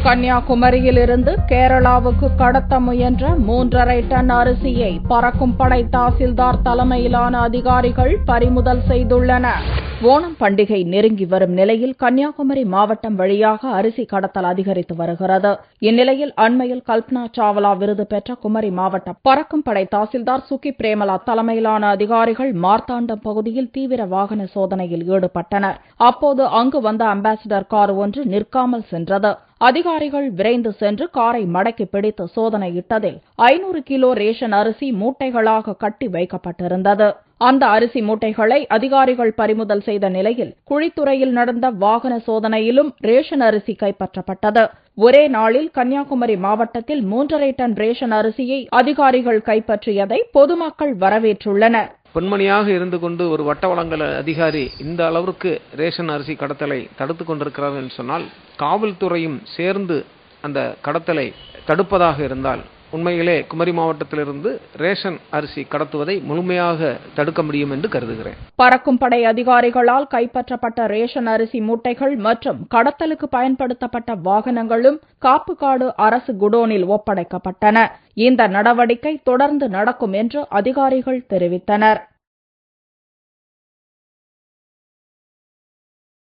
கன்னியாகுமரியிலிருந்து கேரளாவுக்கு கடத்த முயன்ற 3.5 டன் அரிசியை பறக்கும் படை தாசில்தார் தலைமையிலான அதிகாரிகள் பறிமுதல் செய்துள்ளனர். ஓணம் பண்டிகை நெருங்கி வரும் நிலையில் கன்னியாகுமரி மாவட்டம் வழியாக அரிசி கடத்தல் அதிகரித்து வருகிறது. இந்நிலையில் அண்மையில் கல்பனா சாவ்லா விருது பெற்ற குமரி மாவட்ட பறக்கும் படை தாசில்தார் சுகி பிரேமலா தலைமையிலான அதிகாரிகள் மார்த்தாண்டம் பகுதியில் தீவிர வாகன சோதனையில் ஈடுபட்டனர். அப்போது அங்கு வந்த அம்பாசிடர் கார் ஒன்று நிற்காமல் சென்றது. அதிகாரிகள் விரைந்து சென்று காரை மடக்கி பிடித்து சோதனையிட்டதில் 500 கிலோ ரேஷன் அரிசி மூட்டைகளாக கட்டி வைக்கப்பட்டிருந்தது. அந்த அரிசி மூட்டைகளை அதிகாரிகள் பறிமுதல் செய்த நிலையில் குழித்துறையில் நடந்த வாகன சோதனையிலும் ரேஷன் அரிசி கைப்பற்றப்பட்டது. ஒரே நாளில் கன்னியாகுமரி மாவட்டத்தில் 3.5 டன் ரேஷன் அரிசியை அதிகாரிகள் கைப்பற்றியதை பொதுமக்கள் வரவேற்றுள்ளனர். பொன்மணியாக இருந்து கொண்டு ஒரு வட்ட வழங்கல் அதிகாரி இந்த அளவிற்கு ரேஷன் அரிசி கடத்தலை தடுத்துக் கொண்டிருக்கிறார் என்று சொன்னால், காவல்துறையும் சேர்ந்து அந்த கடத்தலை தடுப்பதாக இருந்தால் உண்மையிலே குமரி மாவட்டத்திலிருந்து ரேஷன் அரிசி கடத்துவதை முழுமையாக தடுக்க முடியும் என்று கருதுகிறேன். பறக்கும் படை அதிகாரிகளால் கைப்பற்றப்பட்ட ரேஷன் அரிசி மூட்டைகள் மற்றும் கடத்தலுக்கு பயன்படுத்தப்பட்ட வாகனங்களும் காப்புக்காடு அரசு குடோனில் ஒப்படைக்கப்பட்டன. இந்த நடவடிக்கை தொடர்ந்து நடக்கும் என்று அதிகாரிகள் தெரிவித்தனர்.